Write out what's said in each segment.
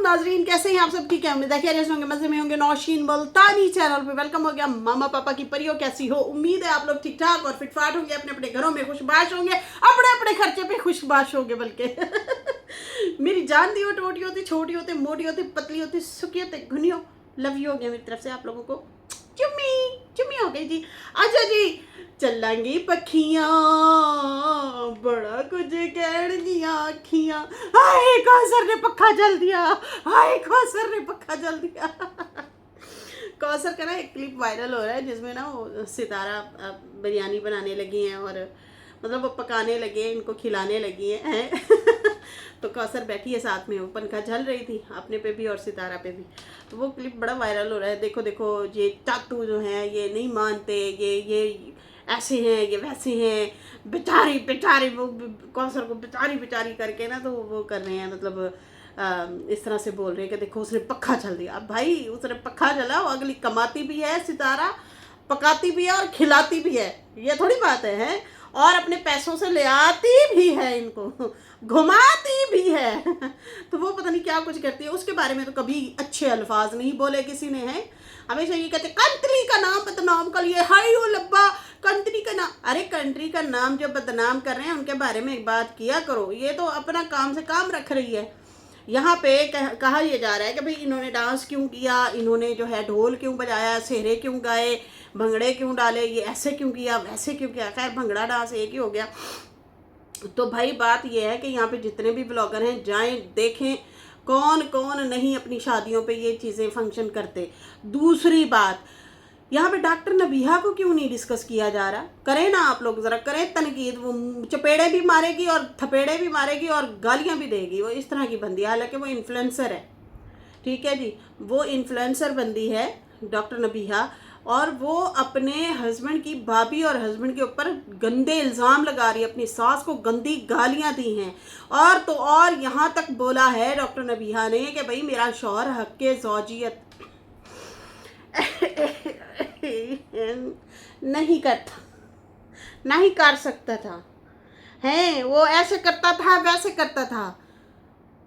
नाजरीन, कैसे हैं आप सब? ठीक है, उम्मीद है खैरियत होंगे, मजे में होंगे। नौशीन मुल्तानी चैनल पे वेलकम हो गया। मामा पापा की परियों कैसी हो? उम्मीद है आप लोग ठीक ठाक और फिटफाट होंगे, अपने अपने घरों में खुशबाश होंगे, अपने अपने खर्चे पे खुशबाश होंगे। बल्कि मेरी जान दी हो, टोटी होती, छोटी होती, मोटी होती, पतली होती, सुखी होती, घुनी हो, लव यू हो गया मेरी तरफ से आप लोगों को। चुम्मी चुम्मी हो गई जी। अच्छा जी, चलांगी पखियां, बड़ा कुछ कहण दियां अखियां। हाय कौसर ने पक्खा जल दिया, हाय कौसर ने पक्खा जल दिया। कौसर का ना एक क्लिप वायरल हो रहा है जिसमें ना वो सितारा बिरयानी बनाने लगी हैं और मतलब वो पकाने लगे हैं, इनको खिलाने लगी हैं। तो कौसर बैठी है साथ में, वो पंखा झल रही थी अपने पे भी और सितारा पे भी। तो वो क्लिप बड़ा वायरल हो रहा है। देखो देखो, ये चातू जो हैं ये नहीं मानते, ये ऐसे हैं, ये वैसे हैं, बेचारी बेचारी, वो कौसर को बेचारी बेचारी करके ना तो वो कर रहे हैं, मतलब इस तरह से बोल रहे हैं कि देखो उसने पक्खा जल दिया। अब भाई उसने पक्खा जला, वो अगली कमाती भी है सितारा, पकाती भी है और खिलाती भी है, ये थोड़ी बात है? और अपने पैसों से ले आती भी है, इनको घुमाती भी है। तो वो पता नहीं क्या कुछ करती है, उसके बारे में तो कभी अच्छे अल्फाज नहीं बोले किसी ने हैं। हमेशा ये कहते कंट्री का नाम बदनाम कर लिए, हाय ओ लब्बा कंट्री का नाम। अरे कंट्री का नाम जो बदनाम कर रहे हैं उनके बारे में एक बात किया करो। ये तो अपना काम से काम रख रही है। यहाँ पे कहा यह जा रहा है कि भाई इन्होंने डांस क्यों किया, इन्होंने जो है ढोल क्यों बजाया, सेहरे क्यों गाए, भंगड़े क्यों डाले, ये ऐसे क्यों किया, वैसे क्यों किया। खैर भंगड़ा डांस एक ही हो गया। तो भाई बात यह है कि यहाँ पे जितने भी ब्लॉगर हैं जाएं देखें कौन कौन नहीं अपनी शादियों पे ये चीज़ें फंक्शन करते। दूसरी बात, यहाँ पे डॉक्टर नबीहा को क्यों नहीं डिस्कस किया जा रहा? करें ना आप लोग, ज़रा करें तनकीद। वो चपेड़े भी मारेगी और थपेड़े भी मारेगी और गालियाँ भी देगी, वो इस तरह की बंदी है। हालांकि वो इन्फ्लुएंसर है, ठीक है जी, वो इन्फ्लुएंसर बंदी है डॉक्टर नबीहा, और वो अपने हस्बैंड की, भाभी और हस्बैंड के ऊपर गंदे इल्ज़ाम लगा रही है, अपनी सास को गंदी गालियां दी हैं। और तो और यहाँ तक बोला है डॉक्टर नबीहा ने कि भाई मेरा शौहर हक़ ज़ौजियत नहीं करता, नहीं कर सकता था, हैं वो ऐसे करता था वैसे करता था,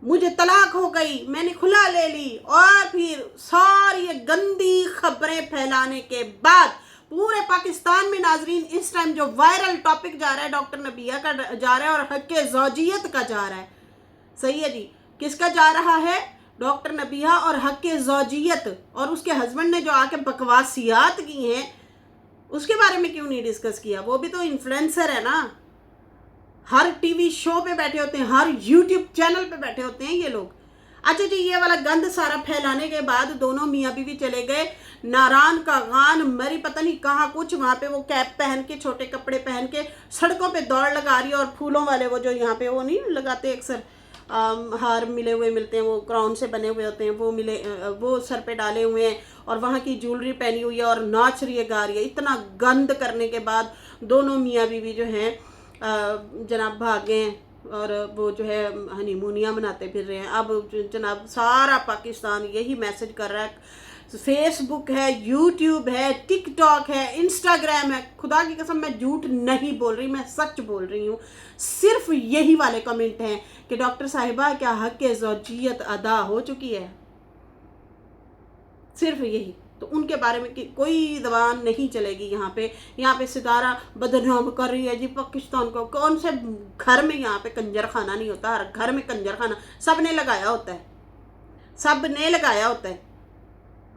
मुझे तलाक हो गई, मैंने खुला ले ली। और फिर सारी ये गंदी खबरें फैलाने के बाद पूरे पाकिस्तान में नाजरीन इस टाइम जो वायरल टॉपिक जा रहा है डॉक्टर नबीहा का जा रहा है और हक़ ज़ौजियत का जा रहा है। सही है जी, किसका जा रहा है? डॉक्टर नबीहा और हक़ ज़ौजियत। और उसके हस्बैंड ने जो आके बकवासियात की हैं उसके बारे में क्यों नहीं डिस्कस किया? वो भी तो इन्फ्लुएंसर है ना, हर टीवी शो पे बैठे होते हैं, हर यूट्यूब चैनल पे बैठे होते हैं ये लोग। अच्छा जी, ये वाला गंद सारा फैलाने के बाद दोनों मियाँ बीवी चले गए नारान का गान मरी पता नहीं कहाँ कुछ, वहाँ पे वो कैप पहन के, छोटे कपड़े पहन के सड़कों पे दौड़ लगा रही है। और फूलों वाले वो जो यहाँ पे वो नहीं लगाते अक्सर, हार मिले हुए मिलते हैं, वो क्राउन से बने हुए होते हैं, वो मिले, वो सर पे डाले हुए हैं और वहाँ की ज्वेलरी पहनी हुई है और नाच रही है, गा रही है। इतना गंद करने के बाद दोनों मियाँ बीवी जो हैं जनाब भागे हैं और वो जो है हनीमूनियाँ मनाते फिर रहे हैं। अब जनाब सारा पाकिस्तान यही मैसेज कर रहा है। फेसबुक है, यूट्यूब है, टिकटॉक है, इंस्टाग्राम है, खुदा की कसम मैं झूठ नहीं बोल रही, मैं सच बोल रही हूँ। सिर्फ यही वाले कमेंट हैं कि डॉक्टर साहिबा क्या हक़ ज़ौजियत अदा हो चुकी है, सिर्फ यही। तो उनके बारे में कोई जबान नहीं चलेगी यहाँ पे सितारा बदनाम कर रही है जी पाकिस्तान को। कौन से घर में यहाँ पे कंजर खाना नहीं होता? हर घर में कंजर खाना सब ने लगाया होता है, सब ने लगाया होता है।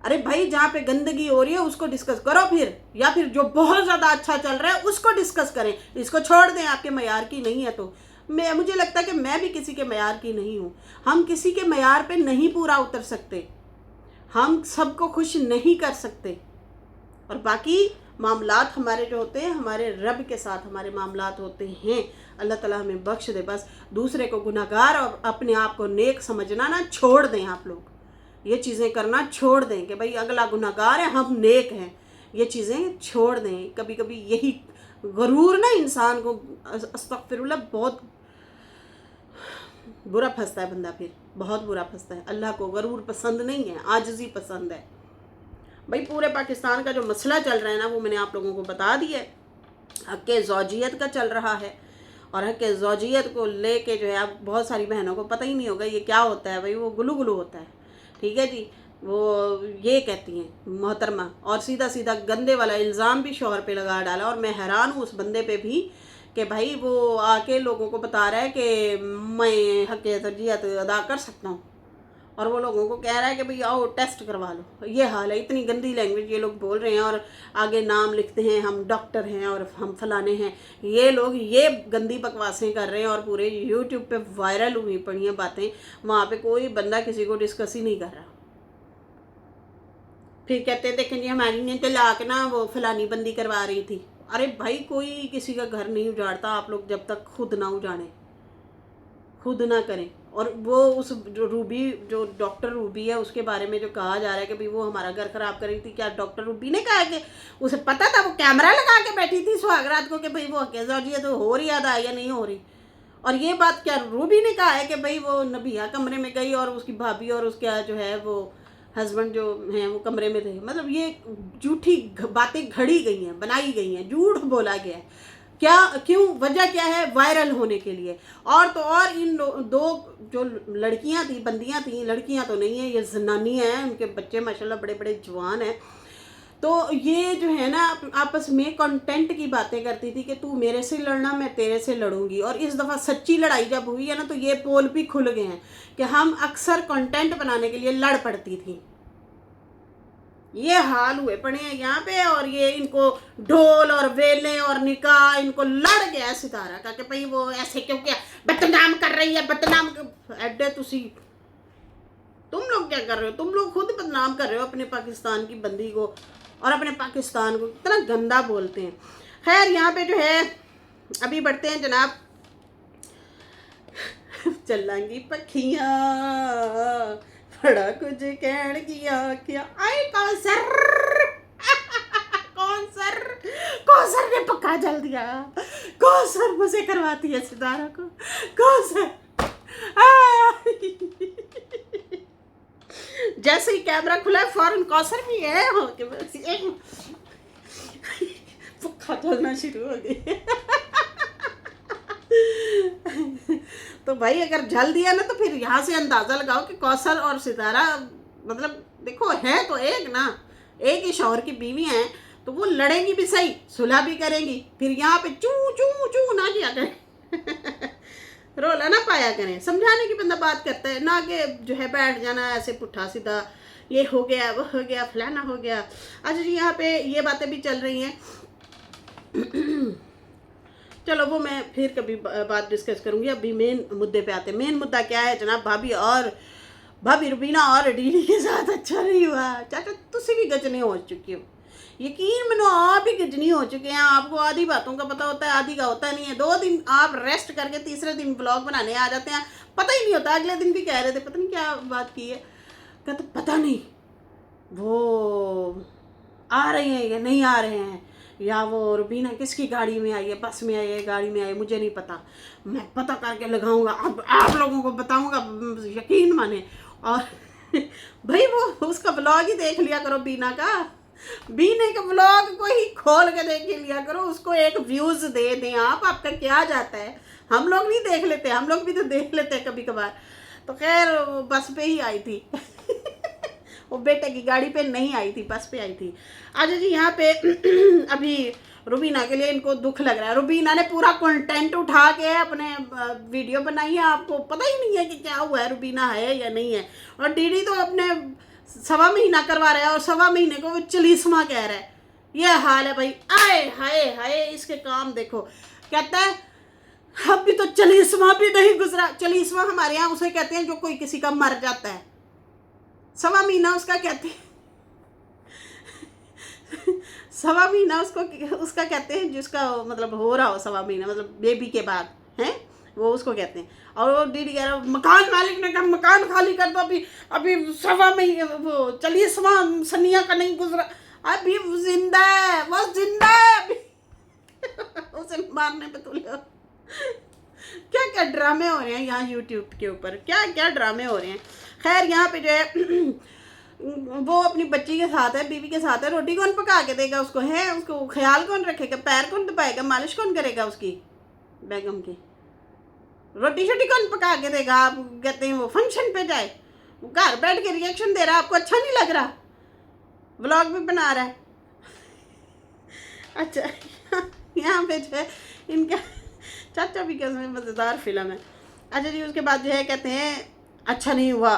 अरे भाई जहाँ पे गंदगी हो रही है उसको डिस्कस करो फिर, या फिर जो बहुत ज़्यादा अच्छा चल रहा है उसको डिस्कस करें, इसको छोड़ दें। आपके मयार की नहीं है तो मुझे लगता है कि मैं भी किसी के मयार की नहीं हूँ। हम किसी के मयार पे नहीं पूरा उतर सकते, हम सबको खुश नहीं कर सकते। और बाकी मामलात हमारे जो होते हैं हमारे रब के साथ हमारे मामलात होते हैं। अल्लाह ताला हमें बख्श दे। बस दूसरे को गुनाहगार और अपने आप को नेक समझना ना छोड़ दें। आप लोग ये चीज़ें करना छोड़ दें कि भाई अगला गुनाहगार है हम नेक हैं, ये चीज़ें छोड़ दें। कभी कभी यही गरूर ना इंसान को, अस्तगफिरुल्लाह, बहुत बुरा फंसता है बंदा, फिर बहुत बुरा फंसता है। अल्लाह को गरूर पसंद नहीं है, आजिज़ी पसंद है। भाई पूरे पाकिस्तान का जो मसला चल रहा है ना वो मैंने आप लोगों को बता दिया है, हक़ ज़ौजियत का चल रहा है। और हक ज़ौजियत को लेके जो है अब बहुत सारी बहनों को पता ही नहीं होगा ये क्या होता है भाई, वो गुलू गुलू होता है, ठीक है जी। वो ये कहती हैं मोहतरमा, और सीधा सीधा गंदे वाला इल्ज़ाम भी शौहर पे लगा डाला। और मैं हैरान हूँ उस बंदे पे भी कि भाई वो आके लोगों को बता रहा है कि मैं हक ज़ौजियत अदा कर सकता हूँ, और वो लोगों को कह रहा है कि भाई आओ टेस्ट करवा लो। ये हाल है, इतनी गंदी लैंग्वेज ये लोग बोल रहे हैं, और आगे नाम लिखते हैं हम डॉक्टर हैं और हम फलाने हैं। ये लोग ये गंदी बकवासें कर रहे हैं और पूरे यूट्यूब पे वायरल हुई पड़ी हैं बातें। वहाँ पे कोई बंदा किसी को डिस्कस ही नहीं कर रहा। फिर कहते हैं देखें जी हमारी ने तलाक ना वो फलानी बंदी करवा रही थी। अरे भाई कोई किसी का घर नहीं उजाड़ता आप लोग जब तक खुद ना उजाड़ें, खुद ना करें। और वो उस जो रूबी, जो डॉक्टर रूबी है, उसके बारे में जो कहा जा रहा है कि भाई वो हमारा घर खराब कर रही थी, क्या डॉक्टर रूबी ने कहा कि उसे पता था? वो कैमरा लगा के बैठी थी सुहागरात को कि भाई वो ज़ौजियत तो हो रही अदा या नहीं हो रही। और ये बात क्या रूबी ने कहा है कि भाई वो नबिया कमरे में गई और उसकी भाभी और उसके जो है वो हस्बैंड जो हैं वो कमरे में थे? मतलब ये झूठी बातें घड़ी गई हैं, बनाई गई हैं, झूठ बोला गया है। क्या, क्यों, वजह क्या है? वायरल होने के लिए। और तो और इन दो जो लड़कियां थी, बंदियां थी, लड़कियां तो नहीं है, ये जनानी हैं, उनके बच्चे माशाल्लाह बड़े बड़े जवान हैं। तो ये जो है ना आपस में कंटेंट की बातें करती थी कि तू मेरे से लड़ना, मैं तेरे से लड़ूंगी। और इस दफ़ा सच्ची लड़ाई जब हुई है ना तो ये पोल भी खुल गए हैं कि हम अक्सर कंटेंट बनाने के लिए लड़ पड़ती थी। ये हाल हुए पड़े हैं यहाँ पे। और ये इनको ढोल और वेले और निकाह इनको लड़ गया सितारा का कि भाई वो ऐसे क्यों, क्या बदनाम कर रही है, बदनाम एडे तुम लोग क्या कर रहे हो? तुम लोग खुद बदनाम कर रहे हो अपने पाकिस्तान की बंदी को और अपने पाकिस्तान को इतना गंदा बोलते हैं। खैर यहाँ पे जो है अभी बढ़ते हैं जनाब। चलांगी पखियाँ बड़ा कुछ कहण किया क्या आए कौसर कौसर ने पक्का जल दिया। कौसर मुझे करवाती है सितारा को। कौसर जैसे ही कैमरा खुला है फौरन कौसर भी है हो के बस एक पक्का जलना शुरू हो गई। तो भाई अगर जल दिया ना तो फिर यहाँ से अंदाज़ा लगाओ कि कौसर और सितारा मतलब देखो है तो एक ना, एक ही शौहर की बीवी हैं तो वो लड़ेंगी भी सही, सुलह भी करेंगी। फिर यहाँ पे चू चू चू ना किया करें, रोला ना पाया करें। समझाने की बंदा बात करता है ना कि जो है बैठ जाना ऐसे पुट्ठा सीधा, ये हो गया वो हो गया फलाना हो गया। अच्छा जी यहाँ पे ये बातें भी चल रही हैं। चलो वो मैं फिर कभी बात डिस्कस करूँगी। अभी मेन मुद्दे पे आते हैं। मेन मुद्दा क्या है जनाब? भाभी रुबीना और डीडी के साथ अच्छा नहीं हुआ। चाचा तुसी भी गजनी हो चुकी हो, यकीन मनो आप भी गजनी हो चुके हैं। आपको आधी बातों का पता होता है, आधी का होता नहीं है। 2 दिन आप रेस्ट करके तीसरे दिन ब्लॉग बनाने आ जाते हैं, पता ही नहीं होता। अगले दिन भी कह रहे थे पता नहीं क्या बात की है, कहते पता नहीं वो आ रहे हैं या नहीं आ रहे हैं, या वो रुबीना किसकी गाड़ी में आई है, बस में आई है, गाड़ी में आई है, मुझे नहीं पता। मैं पता करके लगाऊंगा, अब आप लोगों को बताऊंगा, यकीन माने। और भाई वो उसका ब्लॉग ही देख लिया करो, बीने का ब्लॉग को ही खोल के देख लिया करो, उसको एक व्यूज़ दे दें आप, आपका क्या जाता है। हम लोग नहीं देख लेते, हम लोग भी तो देख लेते हैं कभी कभार। तो खैर बस पे ही आई थी वो बेटे की गाड़ी पे नहीं आई थी, बस पे आई थी। अच्छा जी यहाँ पे अभी रुबीना के लिए इनको दुख लग रहा है। रुबीना ने पूरा कंटेंट उठा के अपने वीडियो बनाई है, आपको पता ही नहीं है कि क्या हुआ है, रुबीना है या नहीं है। और डीडी तो अपने 1.25 महीना करवा रहा है और 1.25 महीने को वो 40वां कह रहा है। ये हाल है भाई, आए हाय हाय इसके काम देखो। कहता है अभी तो 40वां भी नहीं गुजरा। 40वां हमारे यहाँ उसे कहते हैं जो कोई किसी का मर जाता है। 1.25 महीना उसका कहते हैं 1.25 महीना उसका कहते हैं जिसका मतलब हो रहा हो 1.25 महीना, मतलब बेबी के बाद हैं, वो उसको कहते हैं। और वो दीदी कह रहा मकान मालिक ने कहा मकान खाली कर दो, अभी 1.25 महीने वो 40वां सनिया का नहीं गुजरा, अभी जिंदा है, वो जिंदा है अभी उसे मारने पे तुले। क्या क्या ड्रामे हो रहे हैं यहाँ यूट्यूब के ऊपर, क्या क्या ड्रामे हो रहे हैं। खैर यहाँ पे जो है वो अपनी बच्ची के साथ है, बीवी के साथ है। रोटी कौन पका के देगा उसको, है उसको ख्याल कौन रखेगा, पैर कौन दबाएगा, मालिश कौन करेगा उसकी? बेगम की। रोटी शोटी कौन पका के देगा? आप कहते हैं वो फंक्शन पे जाए, वो घर बैठ के रिएक्शन दे रहा है, आपको अच्छा नहीं लग रहा? व्लॉग भी बना रहा है। अच्छा यहाँ पे जो है इनका चाचा भी कैसे मज़ेदार फिल्म है। अच्छा जी, उसके बाद जो है कहते हैं अच्छा नहीं हुआ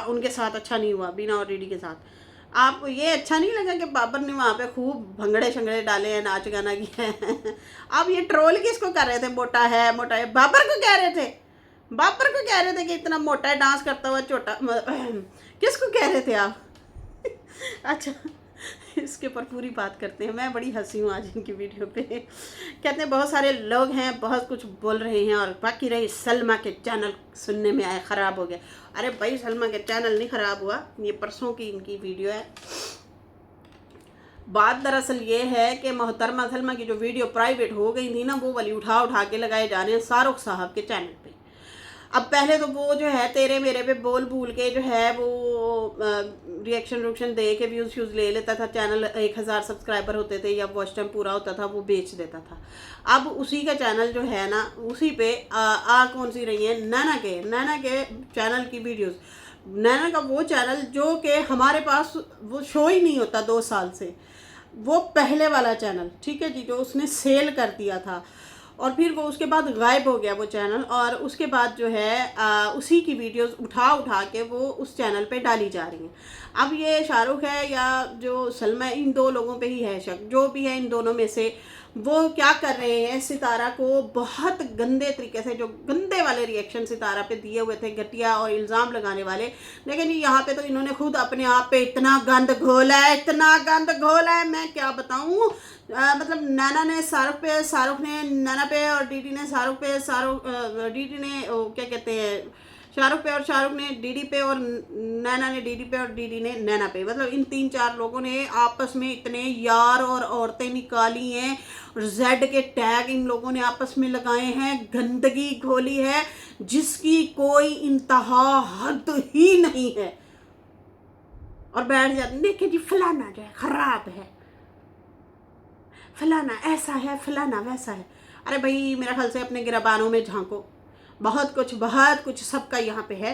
उनके साथ, अच्छा नहीं हुआ बीना और डीडी के साथ। आपको ये अच्छा नहीं लगा कि बाबर ने वहाँ पे खूब भंगड़े शंगड़े डाले हैं, नाच गाना किया है? आप ये ट्रोल किसको कर रहे थे? मोटा है मोटा है, बाबर को कह रहे थे? बाबर को कह रहे थे कि इतना मोटा है, डांस करता हुआ छोटा? किसको कह रहे थे आप? अच्छा, इसके ऊपर पूरी बात करते हैं। मैं बड़ी हंसी हूँ आज इनकी वीडियो पे। कहते हैं बहुत सारे लोग हैं बहुत कुछ बोल रहे हैं, और बाकी रही सलमा के चैनल सुनने में आए ख़राब हो गया। अरे भाई, सलमा के चैनल नहीं ख़राब हुआ, ये परसों की इनकी वीडियो है। बात दरअसल ये है कि मोहतरमा सलमा की जो वीडियो प्राइवेट हो गई थी ना, वो वाली उठा उठा के लगाए जा रहे हैं शाहरुख साहब के चैनल पे। अब पहले तो वो जो है तेरे मेरे पे बोल भूल के जो है वो रिएक्शन दे के व्यूज़ ले लेता था। चैनल 1000 सब्सक्राइबर होते थे या वॉच टाइम पूरा होता था, वो बेच देता था। अब उसी का चैनल जो है ना, उसी पे कौन सी रही है, नैना के चैनल की वीडियोस। नैना का वो चैनल जो कि हमारे पास वो शो ही नहीं होता 2 साल से, वो पहले वाला चैनल, ठीक है जी, जो उसने सेल कर दिया था, और फिर वो उसके बाद गायब हो गया वो चैनल। और उसके बाद जो है उसी की वीडियोस उठा के वो उस चैनल पे डाली जा रही हैं। अब ये शाहरुख है या जो सलमा, इन 2 लोगों पे ही है शक। जो भी है इन दोनों में से, वो क्या कर रहे हैं, सितारा को बहुत गंदे तरीके से, जो गंदे वाले रिएक्शन सितारा पे दिए हुए थे, घटिया और इल्ज़ाम लगाने वाले। लेकिन यहाँ पे तो इन्होंने खुद अपने आप पे इतना गंद घोला है, इतना गंद घोला है, मैं क्या बताऊँ। मतलब नैना ने शाहरुख ने नैना पे, और डीडी ने शाहरुख पे, डीडी ने क्या कहते हैं, शाहरुख पे, और शाहरुख ने डीडी पे, और नैना ने डीडी पे, और डीडी ने नैना पे। मतलब इन 3-4 लोगों ने आपस में इतने यार और औरतें निकाली हैं, और जेड के टैग इन लोगों ने आपस में लगाए हैं, गंदगी घोली है जिसकी कोई इंतहा हद ही नहीं है। और बैठ जाते, देखिए जी फलाना जो है खराब है, फलाना ऐसा है, फलाना वैसा है। अरे भाई, मेरा ख्याल से अपने गिरबानों में झांको, बहुत कुछ सबका यहाँ पे है।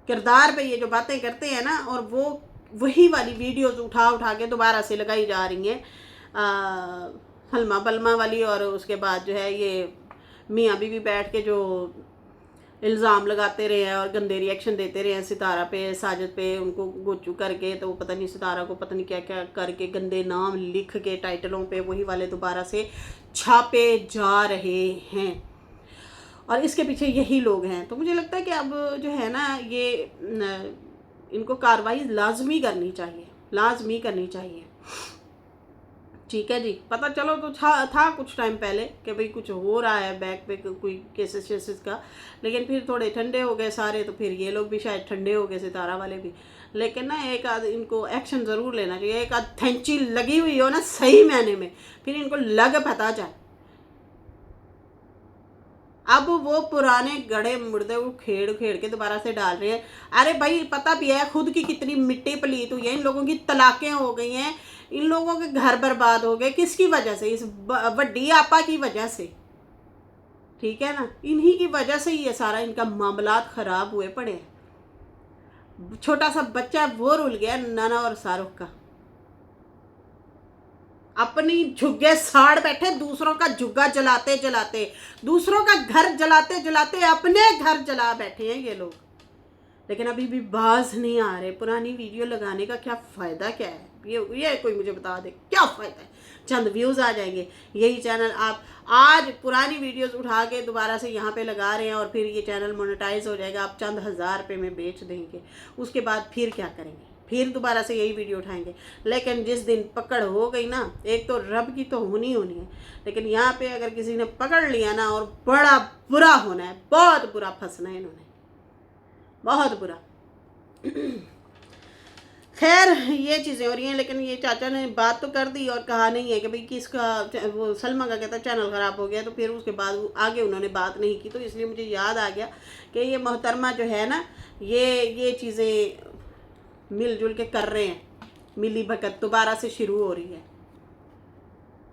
किरदार पे ये जो बातें करते हैं ना, और वो वही वाली वीडियोस उठा के दोबारा से लगाई जा रही हैं, हलमा बलमा वाली। और उसके बाद जो है ये मियाँ बीवी बैठ के जो इल्ज़ाम लगाते रहे हैं और गंदे रिएक्शन देते रहे हैं सितारा पे, साजिद पे, उनको गोचू करके, तो पता नहीं सितारा को पता नहीं क्या क्या करके गंदे नाम लिख के टाइटलों पे वही वाले दोबारा से छापे जा रहे हैं। और इसके पीछे यही लोग हैं। तो मुझे लगता है कि अब जो है ना, ये इनको कार्रवाई लाजमी करनी चाहिए। ठीक है जी। पता चलो तो था कुछ टाइम पहले कि भाई कुछ हो रहा है बैक पे, कोई केसेस का, लेकिन फिर थोड़े ठंडे हो गए सारे, तो फिर ये लोग भी शायद ठंडे हो गए, सितारा वाले भी। लेकिन ना एक आध इनको एक्शन ज़रूर लेना चाहिए। एक आध थैंची लगी हुई हो ना सही मायने में, फिर इनको लग पता जाए। अब वो पुराने गड़े मुर्दे वो खेड़ के दोबारा से डाल रहे हैं। अरे भाई, पता भी है खुद की कितनी मिट्टी पलीत हुई है, इन लोगों की तलाकें हो गई हैं, इन लोगों के घर बर्बाद हो गए। किसकी वजह से? इस बड्डी आपा की वजह से, ठीक है ना, इन्हीं की वजह से ये सारा इनका मामलात खराब हुए पड़े हैं। छोटा सा बच्चा वो रुल गया नाना और शाहरुख का, अपनी झुग्गे साड़ बैठे, दूसरों का झुग्गा जलाते दूसरों का घर जलाते अपने घर जला बैठे हैं ये लोग। लेकिन अभी भी बाज नहीं आ रहे। पुरानी वीडियो लगाने का क्या फ़ायदा क्या है? ये कोई मुझे बता दे, क्या फ़ायदा है? चंद व्यूज़ आ जाएंगे। यही चैनल आप आज पुरानी वीडियोस उठा के दोबारा से यहाँ पे लगा रहे हैं, और फिर ये चैनल मोनेटाइज हो जाएगा, आप चंद हज़ार रुपये में बेच देंगे। उसके बाद फिर क्या करेंगे? फिर दोबारा से यही वीडियो उठाएंगे। लेकिन जिस दिन पकड़ हो गई ना, एक तो रब की तो होनी है, लेकिन यहाँ पे अगर किसी ने पकड़ लिया ना, और बड़ा बुरा होना है, बहुत बुरा फंसना है इन्होंने, बहुत बुरा। खैर, ये चीज़ें हो रही हैं। लेकिन ये चाचा ने बात तो कर दी और कहा नहीं है कि भाई किसका, वो सलमा का कहता चैनल ख़राब हो गया, तो फिर उसके बाद आगे उन्होंने बात नहीं की। तो इसलिए मुझे याद आ गया कि ये मोहतरमा जो है ना, ये चीज़ें मिलजुल के कर रहे हैं, मिली भगत दोबारा से शुरू हो रही है।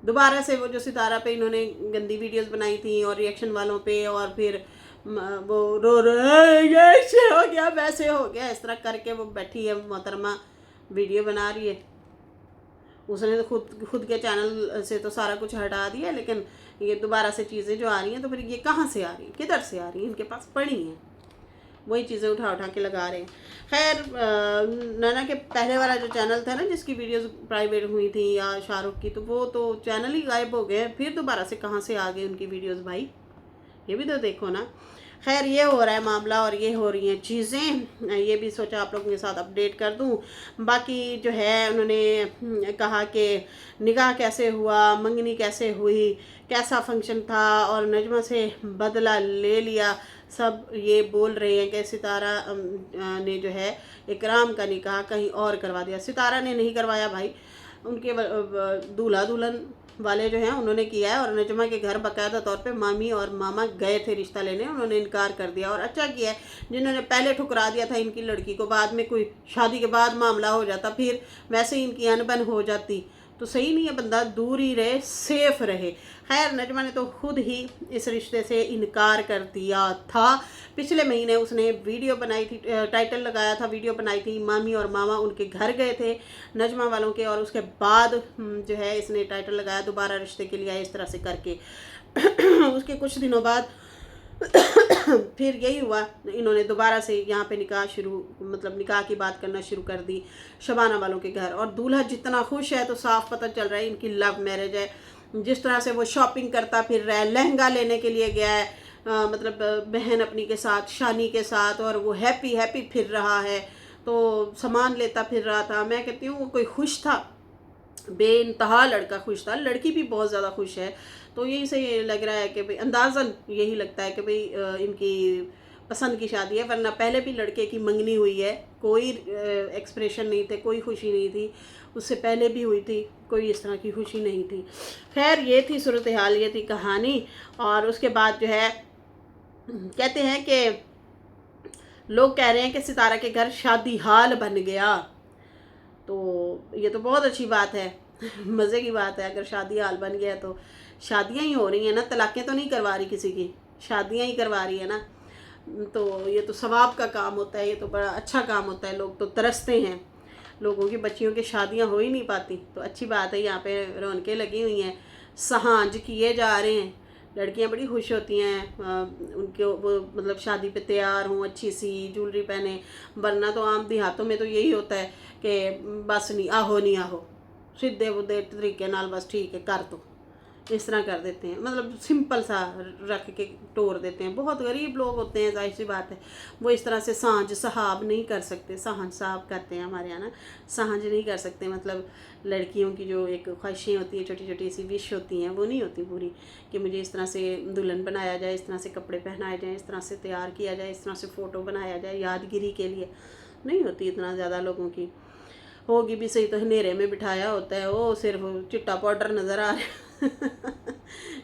दोबारा से वो जो सितारा पे इन्होंने गंदी वीडियोस बनाई थी और रिएक्शन वालों पे, और फिर वो रो ये ऐसे हो गया वैसे हो गया, इस तरह करके वो बैठी है मोहतरमा, वीडियो बना रही है। उसने तो खुद के चैनल से तो सारा कुछ हटा दिया, लेकिन ये दोबारा से चीज़ें जो आ रही हैं, तो फिर ये कहाँ से आ रही हैं, किधर से आ रही हैं, इनके पास पड़ी हैं, वही चीज़ें उठा उठा के लगा रहे हैं। खैर नैना के पहले वाला जो चैनल था ना, जिसकी वीडियोस प्राइवेट हुई थी या शाहरुख की, तो वो तो चैनल ही गायब हो गए, फिर दोबारा से कहाँ से आ गई उनकी वीडियोस भाई, ये भी तो देखो ना। खैर ये हो रहा है मामला और ये हो रही हैं चीज़ें, ये भी सोचा आप लोगों के साथ अपडेट कर दूं। बाकी जो है उन्होंने कहा कि निकाह कैसे हुआ, मंगनी कैसे हुई, कैसा फंक्शन था, और नजमा से बदला ले लिया, सब ये बोल रहे हैं कि सितारा ने जो है इकराम का निकाह कहीं और करवा दिया। सितारा ने नहीं करवाया भाई, उनके दूल्हा दुल्हन वाले जो हैं उन्होंने किया है, और नजमा के घर बाकायदा तौर पे मामी और मामा गए थे रिश्ता लेने, उन्होंने इनकार कर दिया, और अच्छा किया है। जिन्होंने पहले ठुकरा दिया था इनकी लड़की को, बाद में कोई शादी के बाद मामला हो जाता, फिर वैसे ही इनकी अनबन हो जाती, तो सही नहीं है, बंदा दूर ही रहे, सेफ रहे। खैर नजमा ने तो खुद ही इस रिश्ते से इनकार कर दिया था। पिछले महीने उसने वीडियो बनाई थी, टाइटल लगाया था, वीडियो बनाई थी, मामी और मामा उनके घर गए थे नजमा वालों के, और उसके बाद जो है इसने टाइटल लगाया दोबारा रिश्ते के लिए इस तरह से करके। उसके कुछ दिनों बाद फिर यही हुआ, इन्होंने दोबारा से यहाँ पे निकाह मतलब निकाह की बात करना शुरू कर दी शबाना वालों के घर, और दूल्हा जितना खुश है तो साफ पता चल रहा है इनकी लव मैरिज है। जिस तरह से वो शॉपिंग करता फिर रहा है, लहंगा लेने के लिए गया है, मतलब बहन अपनी के साथ, शानी के साथ, और वो हैप्पी हैप्पी फिर रहा है, तो सामान लेता फिर रहा था। मैं कहती हूँ वो कोई खुश था, बेइंतहा लड़का खुश था, लड़की भी बहुत ज़्यादा खुश है। तो यही से ये लग रहा है कि भाई, अंदाज़न यही लगता है कि भाई इनकी पसंद की शादी है, वरना पहले भी लड़के की मंगनी हुई है, कोई एक्सप्रेशन नहीं थे, कोई खुशी नहीं थी, उससे पहले भी हुई थी, कोई इस तरह की खुशी नहीं थी। खैर ये थी सूरत हाल, ये थी कहानी। और उसके बाद जो है कहते हैं कि लोग कह रहे हैं कि सितारा के घर शादी हाल बन गया, तो ये तो बहुत अच्छी बात है। मज़े की बात है, अगर शादी हाल बन गया तो शादियां ही हो रही हैं ना, तलाक़ें तो नहीं करवा रही किसी की, शादियां ही करवा रही है ना, तो ये तो सवाब का काम होता है, ये तो बड़ा अच्छा काम होता है। लोग तो तरसते हैं, लोगों की बच्चियों की शादियां हो ही नहीं पाती, तो अच्छी बात है, यहाँ पे रौनकें लगी हुई हैं, सहांज किए जा रहे हैं, लड़कियां बड़ी खुश होती हैं उनके वो मतलब शादी पे तैयार हों, अच्छी सी ज्वेलरी पहने, वरना तो आम देहातों में तो यही होता है कि बस नहीं आहो सीधे बुद्धे तरीके नाल बस ठीक है कर दो, इस तरह कर देते हैं, मतलब सिंपल सा रख के तोड़ देते हैं। बहुत गरीब लोग होते हैं, जाहिर सी बात है, वो इस तरह से सांझ सहाब नहीं कर सकते, सहन साहब करते हैं हमारे यहाँ ना, सांझ नहीं कर सकते, मतलब लड़कियों की जो एक ख्वाहिशें होती हैं, छोटी छोटी सी विश होती हैं, वो नहीं होती पूरी, कि मुझे इस तरह से दुल्हन बनाया जाए, इस तरह से कपड़े पहनाए जाएँ, इस तरह से तैयार किया जाए, इस तरह से फ़ोटो बनाया जाए यादगिरी के लिए, नहीं होती इतना ज़्यादा लोगों की। होगी भी सही तो हनेरे में बिठाया होता है, वो सिर्फ चिट्टा पाउडर नज़र आ रहा है।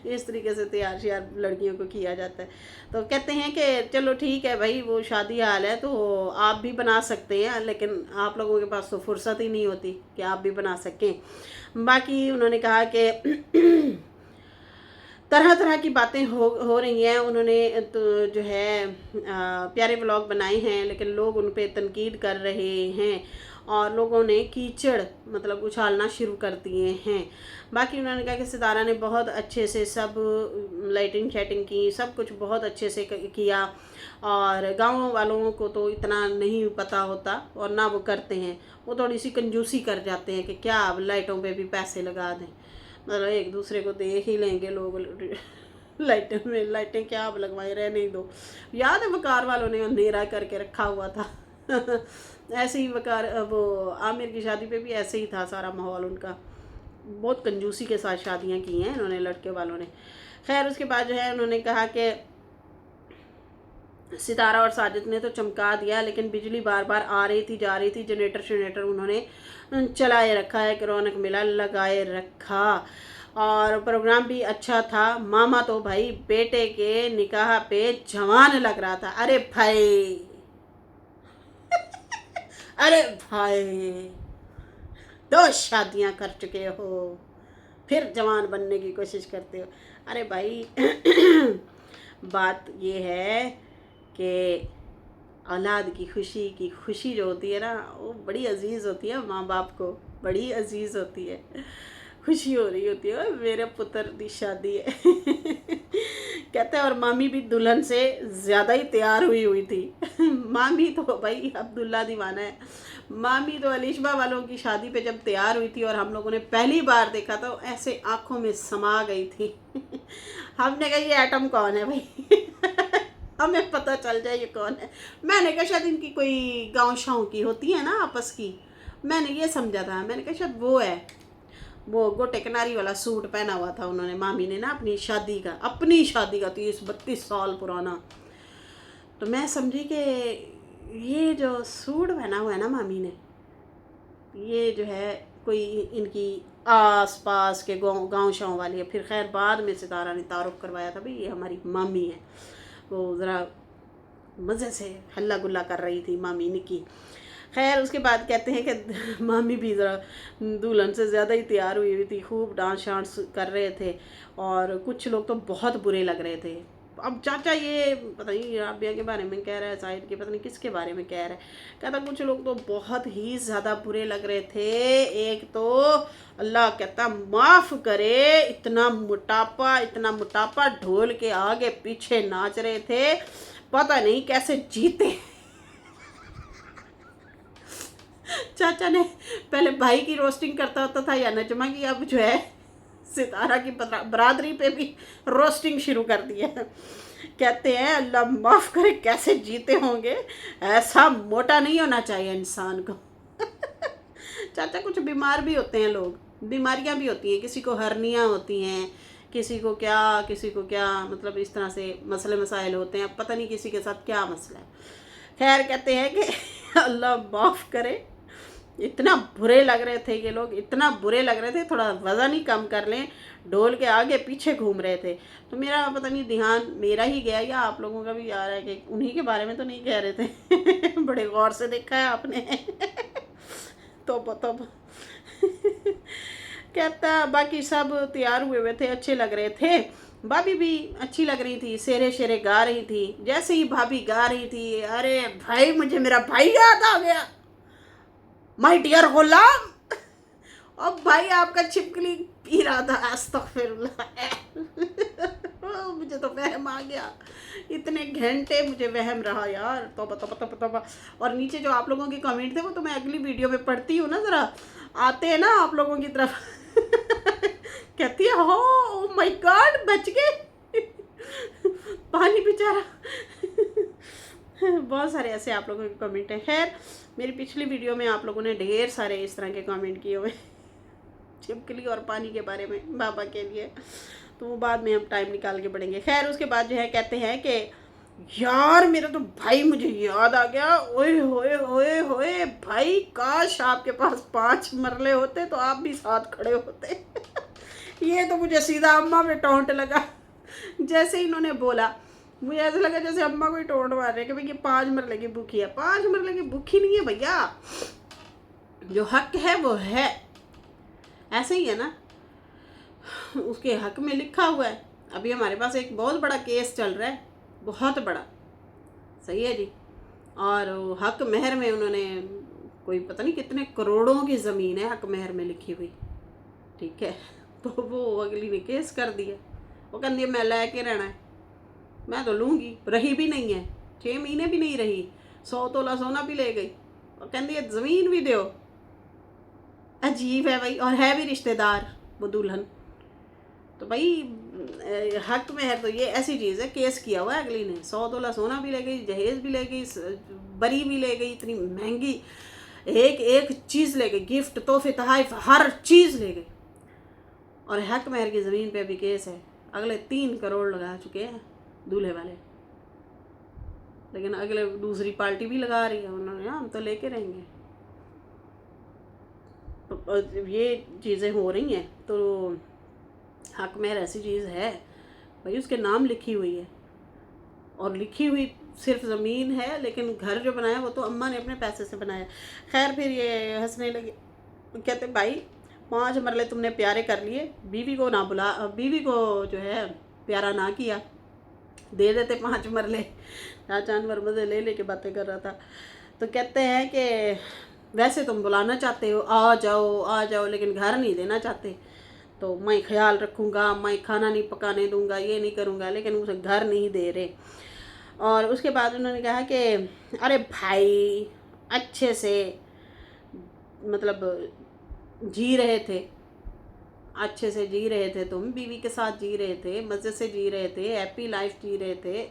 इस तरीके से तैयार श्यार लड़कियों को किया जाता है। तो कहते हैं कि चलो ठीक है भाई, वो शादी हाल है तो आप भी बना सकते हैं, लेकिन आप लोगों के पास तो फुर्सत ही नहीं होती कि आप भी बना सकें। बाकी उन्होंने कहा कि तरह तरह की बातें हो रही हैं। उन्होंने तो जो है प्यारे व्लॉग बनाए हैं, लेकिन लोग उन पर तनकीद कर रहे हैं, और लोगों ने कीचड़ मतलब उछालना शुरू कर दिए हैं। बाकी उन्होंने कहा कि सितारा ने बहुत अच्छे से सब लाइटिंग शाइटिंग की, सब कुछ बहुत अच्छे से किया, और गाँव वालों को तो इतना नहीं पता होता और ना वो करते हैं, वो थोड़ी सी कंजूसी कर जाते हैं कि क्या अब लाइटों पे भी पैसे लगा दें, मतलब एक दूसरे को देख ही लेंगे लोग, लाइटें क्या अब लगवाए, रहने दो। याद है वकार वालों ने अंधेरा करके रखा हुआ था। ऐसे ही वकार वो आमिर की शादी पे भी ऐसे ही था सारा माहौल उनका, बहुत कंजूसी के साथ शादियां की हैं इन्होंने लड़के वालों ने। खैर उसके बाद जो है उन्होंने कहा कि सितारा और साजिद ने तो चमका दिया, लेकिन बिजली बार बार आ रही थी जा रही थी, जनरेटर उन्होंने चलाए रखा है, कि रौनक मेला लगाए रखा, और प्रोग्राम भी अच्छा था। मामा तो भाई बेटे के निकाह पे जवान लग रहा था। अरे भाई अरे भाई 2 शादियां कर चुके हो, फिर जवान बनने की कोशिश करते हो। अरे भाई बात ये है कि औलाद की खुशी जो होती है ना, वो बड़ी अजीज़ होती है। माँ बाप को बड़ी अजीज़ होती है। खुशी हो रही होती है मेरे पुत्र की शादी है कहते हैं। और मामी भी दुल्हन से ज़्यादा ही तैयार हुई थी मामी तो भाई अब्दुल्ला दीवाना है। मामी तो अलिशबा वालों की शादी पे जब तैयार हुई थी और हम लोगों ने पहली बार देखा तो ऐसे आंखों में समा गई थी हमने कहा ये एटम कौन है भाई हमें पता चल जाए ये कौन है। मैंने कहा शायद इनकी कोई गाँव शाँव की होती है ना आपस की, मैंने ये समझा था। मैंने कहा शायद वो है। वो गोटे किनारी वाला सूट पहना हुआ था उन्होंने, मामी ने ना, अपनी शादी का 30-32 साल पुराना। तो मैं समझी कि ये जो सूट पहना हुआ है ना मामी ने, ये जो है कोई इनकी आस पास के गाँव शाँव वाली है। फिर खैर बाद में सितारा ने तारुफ करवाया था भाई ये हमारी मामी है। वो ज़रा मज़े से हल्ला गुल्ला कर रही थी मामी निकी। खैर उसके बाद कहते हैं कि मामी भी ज़रा दुल्हन से ज़्यादा ही तैयार हुई थी, खूब डांस शांस कर रहे थे और कुछ लोग तो बहुत बुरे लग रहे थे। अब चाचा ये पता नहीं राबिया के बारे में कह रहा है, शायद के पता नहीं किसके बारे में कह रहा है। कहता कुछ लोग तो बहुत ही ज़्यादा बुरे लग रहे थे। एक तो अल्लाह कहता माफ़ करे, इतना मोटापा ढोल के आगे पीछे नाच रहे थे, पता नहीं कैसे जीते चाचा ने पहले भाई की रोस्टिंग करता होता था या नजमा की, अब जो है सितारा की बरादरी पे भी रोस्टिंग शुरू कर दिया। कहते हैं अल्लाह माफ़ करे कैसे जीते होंगे, ऐसा मोटा नहीं होना चाहिए इंसान को चाचा कुछ बीमार भी होते हैं लोग, बीमारियां भी होती हैं, किसी को हर्नियाँ होती हैं, किसी को क्या मतलब इस तरह से मसले मसाइल होते हैं। अब पता नहीं किसी के साथ क्या मसला है। खैर कहते हैं कि अल्लाह माफ़ करे, इतना बुरे लग रहे थे ये लोग, इतना बुरे लग रहे थे, थोड़ा वज़न ही कम कर लें, ढोल के आगे पीछे घूम रहे थे। तो मेरा पता नहीं ध्यान मेरा ही गया या आप लोगों का भी आ रहा है कि उन्हीं के बारे में तो नहीं कह रहे थे बड़े गौर से देखा है आपने तो कहता बाकी सब तैयार हुए थे, अच्छे लग रहे थे। भाभी भी अच्छी लग रही थी, शेरे शेरे गा रही थी। जैसे ही भाभी गा रही थी, अरे भाई मुझे मेरा भाई याद आ गया, माय डियर गुलाम। अब भाई आपका छिपकली पी रहा था, अस्तगफिरुल्लाह मुझे तो वहम आ गया, इतने घंटे मुझे वहम रहा यार, तौबा। और नीचे जो आप लोगों के कमेंट थे वो तो मैं अगली वीडियो में पढ़ती हूँ ना, ज़रा आते हैं ना आप लोगों की तरफ कहती है हो ओ माय गॉड बच गए पानी बेचारा बहुत सारे ऐसे आप लोगों के कमेंट हैं। खैर मेरी पिछली वीडियो में आप लोगों ने ढेर सारे इस तरह के कमेंट किए हुए छिपकली और पानी के बारे में बाबा के लिए, तो वो बाद में हम टाइम निकाल के पढ़ेंगे। खैर उसके बाद जो है कहते हैं कि यार मेरा तो भाई मुझे याद आ गया, ओए होए होए होए भाई, काश आपके पास 5 मरले होते तो आप भी साथ खड़े होते ये तो मुझे सीधा अम्मा पे टोंट लगा। जैसे इन्होंने बोला मुझे ऐसा लगा जैसे अम्मा को ही टोंट मार रहे कि भाई ये 5 मरले की भूखी है। 5 मरले की भूखी नहीं है भैया, जो हक है वो है, ऐसे ही है ना, उसके हक में लिखा हुआ है। अभी हमारे पास एक बहुत बड़ा केस चल रहा है, बहुत बड़ा, सही है जी। और हक महर में उन्होंने कोई पता नहीं कितने करोड़ों की ज़मीन है हक महर में लिखी हुई, ठीक है। तो वो अगली ने केस कर दिया, वो कहती है मैं लेके रहना है, मैं तो लूँगी, रही भी नहीं है, 6 महीने भी नहीं रही, 100 तोला सोना भी ले गई और कहती है ज़मीन भी दो। अजीब है भाई, और है भी रिश्तेदार वो दुल्हन। तो भाई हक में है तो ये ऐसी चीज़ है, केस किया हुआ है अगली ने, 100 तोला सोना भी ले गई, जहेज भी ले गई, बरी भी ले गई, इतनी महंगी एक एक चीज़ ले गई, गिफ्ट तोहफे तहाइफ हर चीज़ ले गई। और हक महर की ज़मीन पे भी केस है, अगले 3 करोड़ लगा चुके हैं दूल्हे वाले, लेकिन अगले दूसरी पार्टी भी लगा रही है, उन्होंने हम तो लेके रहेंगे। तो ये चीज़ें हो रही हैं। तो हक महर ऐसी चीज़ है भाई, उसके नाम लिखी हुई है, और लिखी हुई सिर्फ ज़मीन है, लेकिन घर जो बनाया वो तो अम्मा ने अपने पैसे से बनाया। खैर फिर ये हंसने लगे, कहते भाई 5 मरले तुमने प्यारे कर लिए, बीवी को ना बुला, बीवी को जो है प्यारा ना किया, दे देते 5 मरले। शाहजहान मजे ले लेके बातें कर रहा था। तो कहते हैं कि वैसे तुम बुलाना चाहते हो, आ जाओ आ जाओ, लेकिन घर नहीं देना चाहते। तो मैं ख्याल रखूँगा, मैं खाना नहीं पकाने दूंगा, ये नहीं करूँगा, लेकिन उसे घर नहीं दे रहे। और उसके बाद उन्होंने कहा कि अरे भाई अच्छे से मतलब जी रहे थे, अच्छे से जी रहे थे, तुम बीवी के साथ जी रहे थे, मज़े से जी रहे थे, हैप्पी लाइफ जी रहे थे,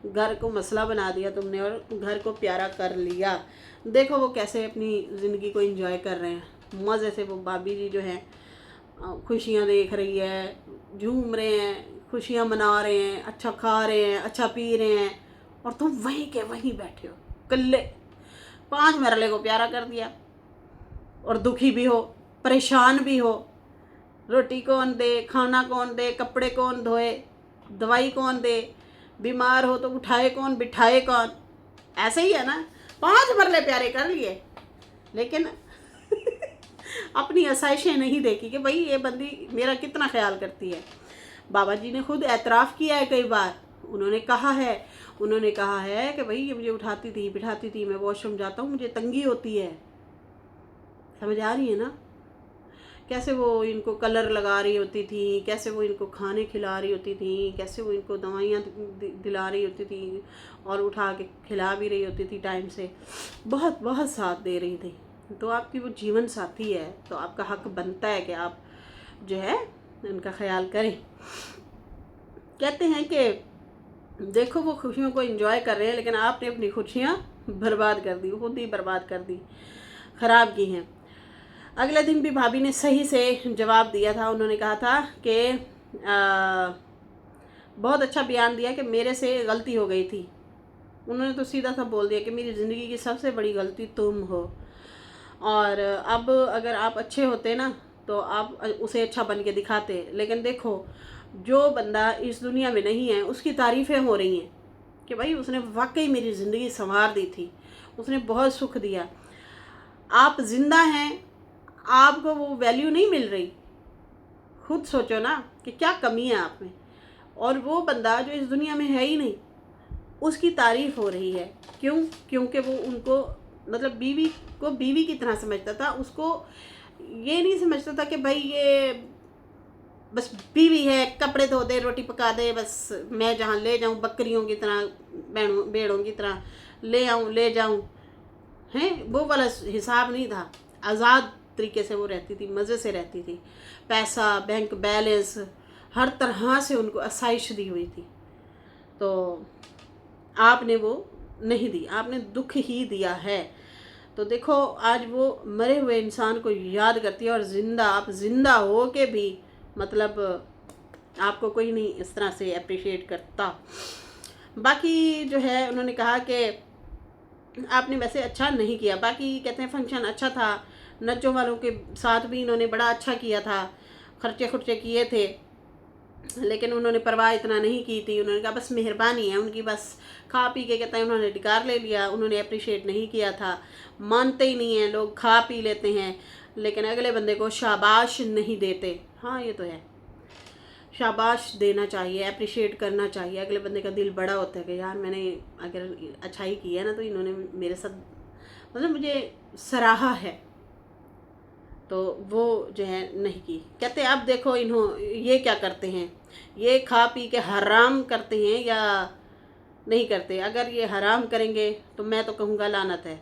घर को मसला बना दिया तुमने और घर को प्यारा कर लिया। देखो वो कैसे अपनी ज़िंदगी को एंजॉय कर रहे हैं मज़े से। वो भाभी जी जो हैं खुशियाँ देख रही है, झूम रहे हैं, खुशियाँ मना रहे हैं, अच्छा खा रहे हैं, अच्छा पी रहे हैं, और तुम वहीं के वहीं बैठे हो कल्ले। 5 मरले को प्यारा कर दिया और दुखी भी हो, परेशान भी हो। रोटी कौन दे, खाना कौन दे, कपड़े कौन धोए, दवाई कौन दे, बीमार हो तो उठाए कौन, बिठाए कौन। ऐसे ही है ना। 5 मरले प्यारे कर लिए, लेकिन अपनी आसाइशें नहीं देखी कि भाई ये बंदी मेरा कितना ख्याल करती है। बाबा जी ने खुद एतराफ़ किया है कई बार। उन्होंने कहा है कि भाई ये मुझे उठाती थी, बिठाती थी, मैं वॉशरूम जाता हूँ, मुझे तंगी होती है। समझ आ रही है ना? कैसे वो इनको कलर लगा रही होती थी, कैसे वो इनको खाने खिला रही होती थी, कैसे वो इनको दवाइयाँ दिला रही होती थी और उठा के खिला भी रही होती थी टाइम से। बहुत बहुत साथ दे रही थी। तो आपकी वो जीवन साथी है, तो आपका हक बनता है कि आप जो है उनका ख्याल करें। कहते हैं कि देखो वो खुशियों को एंजॉय कर रहे हैं, लेकिन आपने अपनी खुशियाँ बर्बाद कर दी, खुद ही बर्बाद कर दी, ख़राब की हैं। अगले दिन भी भाभी ने सही से जवाब दिया था। उन्होंने कहा था कि बहुत अच्छा बयान दिया कि मेरे से गलती हो गई थी। उन्होंने तो सीधा सा बोल दिया कि मेरी ज़िंदगी की सबसे बड़ी गलती तुम हो, और अब अगर आप अच्छे होते ना तो आप उसे अच्छा बन के दिखाते। लेकिन देखो जो बंदा इस दुनिया में नहीं है उसकी तारीफ़ें हो रही हैं कि भाई उसने वाकई मेरी ज़िंदगी संवार दी थी, उसने बहुत सुख दिया। आप ज़िंदा हैं, आपको वो वैल्यू नहीं मिल रही। खुद सोचो ना कि क्या कमी है आप में। और वो बंदा जो इस दुनिया में है ही नहीं उसकी तारीफ़ हो रही है। क्यों? क्योंकि वो उनको मतलब बीवी को बीवी की तरह समझता था। उसको ये नहीं समझता था कि भाई ये बस बीवी है, कपड़े धो दे, रोटी पका दे, बस मैं जहाँ ले जाऊँ बकरियों की तरह, भेड़ों की तरह ले आऊँ ले जाऊँ, हैं वो वाला हिसाब नहीं था। आज़ाद तरीके से वो रहती थी, मज़े से रहती थी। पैसा, बैंक बैलेंस, हर तरह से उनको आसाइश दी हुई थी। तो आपने वो नहीं दी, आपने दुख ही दिया है। तो देखो आज वो मरे हुए इंसान को याद करती है, और आप ज़िंदा हो के भी मतलब आपको कोई नहीं इस तरह से अप्रिशिएट करता। बाकी जो है उन्होंने कहा कि आपने वैसे अच्छा नहीं किया। बाकी कहते हैं फंक्शन अच्छा था, नच्चों वालों के साथ भी इन्होंने बड़ा अच्छा किया था, खर्चे किए थे, लेकिन उन्होंने परवाह इतना नहीं की थी। उन्होंने कहा बस मेहरबानी है उनकी, बस खा पी के कहते हैं उन्होंने डिकार ले लिया। उन्होंने अप्रिशिएट नहीं किया था। मानते ही नहीं हैं लोग, खा पी लेते हैं लेकिन अगले बंदे को शाबाश नहीं देते। हाँ ये तो है, शाबाश देना चाहिए, अप्रिशिएट करना चाहिए। अगले बंदे का दिल बड़ा होता है कि यार मैंने अगर अच्छाई की है ना तो इन्होंने मेरे साथ मतलब मुझे सराहा है, तो वो जो है नहीं की। कहते अब देखो ये क्या करते हैं, ये खा पी के हराम करते हैं या नहीं करते। अगर ये हराम करेंगे तो मैं तो कहूँगा लानत है।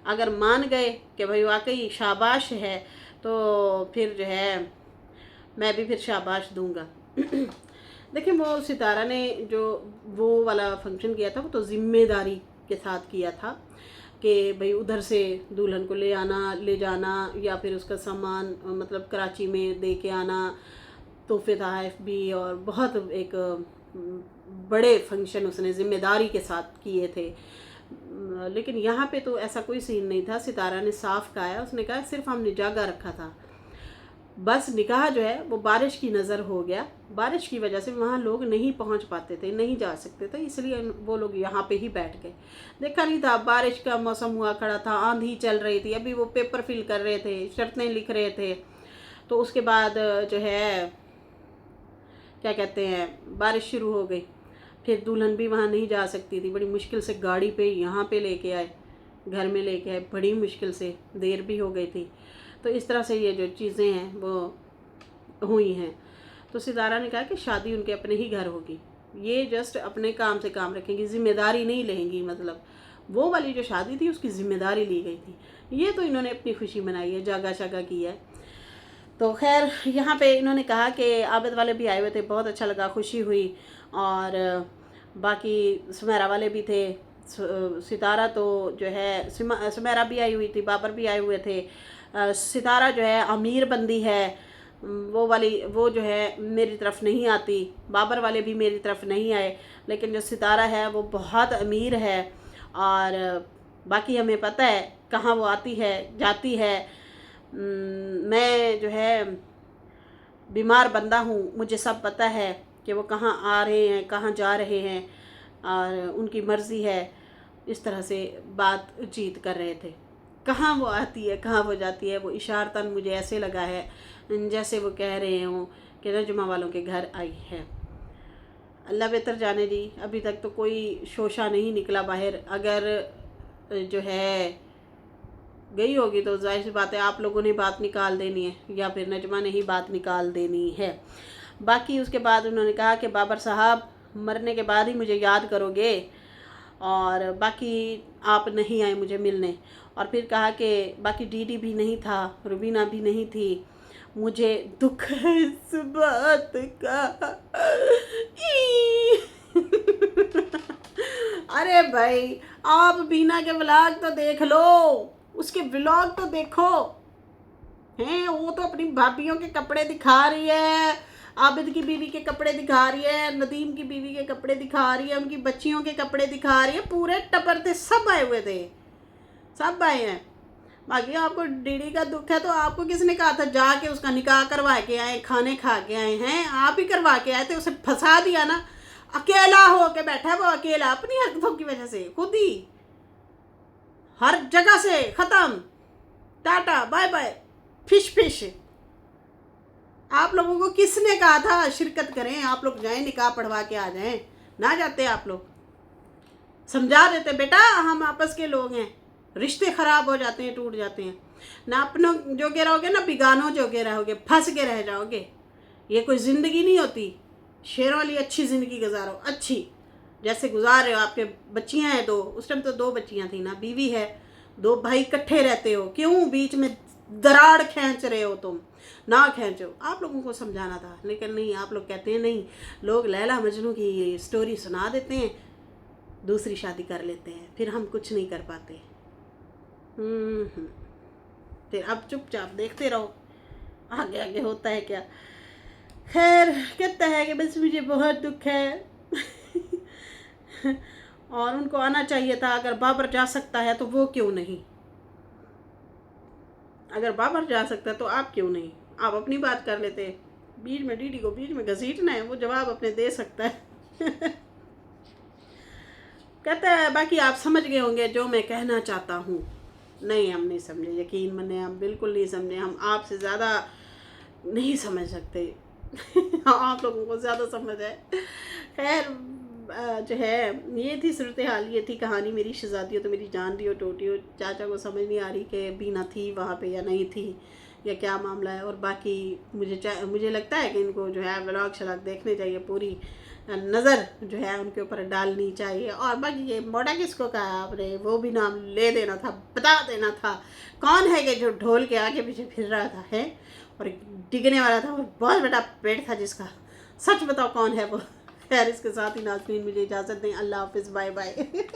अगर मान गए कि भाई वाकई शाबाश है तो फिर जो है मैं भी फिर शाबाश दूंगा। देखिए वो सितारा ने जो वो वाला फंक्शन किया था वो तो ज़िम्मेदारी के साथ किया था कि भाई उधर से दुल्हन को ले आना, ले जाना, या फिर उसका सामान मतलब कराची में दे के आना, तोहफे तोहफ़ भी, और बहुत एक बड़े फंक्शन उसने ज़िम्मेदारी के साथ किए थे। लेकिन यहाँ पे तो ऐसा कोई सीन नहीं था। सितारा ने साफ कहा है, उसने कहा सिर्फ हमने जागा रखा था, बस निकाह जो है वो बारिश की नज़र हो गया। बारिश की वजह से वहाँ लोग नहीं पहुँच पाते थे, नहीं जा सकते थे, इसलिए वो लोग यहाँ पे ही बैठ गए। देखा नहीं था, बारिश का मौसम हुआ खड़ा था, आंधी चल रही थी, अभी वो पेपर फिल कर रहे थे, शर्तें लिख रहे थे, तो उसके बाद जो है क्या कहते हैं, बारिश शुरू हो गई। फिर दुल्हन भी वहाँ नहीं जा सकती थी, बड़ी मुश्किल से गाड़ी पे यहाँ पे लेके आए, घर में लेके आए, बड़ी मुश्किल से, देर भी हो गई थी। तो इस तरह से ये जो चीज़ें हैं वो हुई हैं। तो सितारा ने कहा कि शादी उनके अपने ही घर होगी, ये जस्ट अपने काम से काम रखेंगी, जिम्मेदारी नहीं लेंगी। मतलब वो वाली जो शादी थी उसकी जिम्मेदारी ली गई थी। ये तो इन्होंने अपनी खुशी मनाई है, जागा शागा किया है। तो खैर यहाँ पे इन्होंने कहा कि आबिद वाले भी आए हुए थे, बहुत अच्छा लगा, खुशी हुई। और बाकी सुमेरा वाले भी थे, सितारा तो जो है सुमेरा भी आई हुई थी, बाबर भी आए हुए थे। सितारा जो है अमीर बंदी है, वो जो है मेरी तरफ नहीं आती। बाबर वाले भी मेरी तरफ नहीं आए, लेकिन जो सितारा है वो बहुत अमीर है। और बाकी हमें पता है कहाँ वो आती है जाती है। मैं जो है बीमार बंदा हूँ, मुझे सब पता है कि वो कहाँ आ रहे हैं, कहाँ जा रहे हैं, और उनकी मर्ज़ी है। इस तरह से बातचीत कर रहे थे। कहाँ वो आती है, कहाँ वो जाती है, वो इशारतन मुझे ऐसे लगा है जैसे वो कह रहे हों कि नजुमा वालों के घर आई है। अल्लाह बेहतर जाने दी। अभी तक तो कोई शोशा नहीं निकला बाहर। अगर जो है गई होगी तो जाहिर सी बात है आप लोगों ने बात निकाल देनी है, या फिर नजमा ने ही बात निकाल देनी है। बाकी उसके बाद उन्होंने कहा कि बाबर साहब मरने के बाद ही मुझे याद करोगे, और बाकी आप नहीं आए मुझे मिलने। और फिर कहा कि बाकी डीडी भी नहीं था, रुबीना भी नहीं थी, मुझे दुख है इस बात का। अरे भाई आप बीना के व्लॉग तो देख लो, उसके व्लॉग तो देखो हैं। वो तो अपनी भाभियों के कपड़े दिखा रही है, आबिद की बीवी के कपड़े दिखा रही है, नदीम की बीवी के कपड़े दिखा रही है, उनकी बच्चियों के कपड़े दिखा रही है। पूरे टपर थे, सब आए हुए थे, सब आए हैं। बाकी आपको डीडी का दुख है तो आपको किसने कहा था जाके उसका निकाह करवा के आए, खाने खा के आए हैं? आप ही करवा के आए थे, उसे फंसा दिया ना। अकेला हो के बैठा है वो, अकेला अपनी हरकतों की वजह से, खुद ही हर जगह से खत्म, tata bye bye, fish fish. आप लोगों को किसने कहा था शिरकत करें? आप लोग जाएं, निकाह पढ़वा के आ जाएं, ना जाते आप लोग। समझा देते बेटा हम आपस के लोग हैं, रिश्ते खराब हो जाते हैं, टूट जाते हैं। ना अपनों जोगे रहोगे ना बिगानों जोगे रहोगे, फंस के रह जाओगे। ये कोई ज़िंदगी नहीं होती। शेरों वाली अच्छी ज़िंदगी गुजारो, अच्छी जैसे गुजार रहे हो। आपके बच्चियां हैं 2, उस टाइम तो 2 बच्चियां थी ना, बीवी है, 2 भाई इकट्ठे रहते हो, क्यों बीच में दराड़ खींच रहे हो? तुम ना खींचो, आप लोगों को समझाना था, लेकिन नहीं। आप लोग कहते हैं नहीं, लोग लैला मजनू की स्टोरी सुना देते हैं, दूसरी शादी कर लेते हैं, फिर हम कुछ नहीं कर पाते। फिर अब चुपचाप देखते रहो आगे आगे होता है क्या। खैर कहता है कि बस मुझे बहुत दुख है और उनको आना चाहिए था। अगर बाबर जा सकता है तो वो क्यों नहीं? अगर बाबर जा सकता है तो आप क्यों नहीं? आप अपनी बात कर लेते। बीच में डीडी को बीच में घसीटना है, वो जवाब अपने दे सकता है। कहता है बाकी आप समझ गए होंगे जो मैं कहना चाहता हूँ। नहीं, हम नहीं समझे, यकीन माने हम बिल्कुल नहीं समझे। हम आपसे ज़्यादा नहीं समझ सकते। आप लोगों को ज़्यादा समझ है। खैर जो है ये थी सूरत हाल, ये थी कहानी। मेरी शहजादियों तो मेरी जान दी हो टोटी हो। चाचा को समझ नहीं आ रही कि बीना थी वहाँ पे या नहीं थी, या क्या मामला है। और बाकी मुझे लगता है कि इनको जो है व्लॉग शलॉग देखने चाहिए, पूरी नज़र जो है उनके ऊपर डालनी चाहिए। और बाकी ये मोटा किसको कहा आपने, वो भी नाम ले देना था, बता देना था कौन है कि जो ढोल के आगे पीछे फिर रहा था है और डिगने वाला था, और बहुत बड़ा पेट था जिसका। सच बताओ कौन है वो। खैर इसके साथ ही नाज़रीन मुझे इजाज़त दें। अल्लाह हाफिज़, बाय बाय।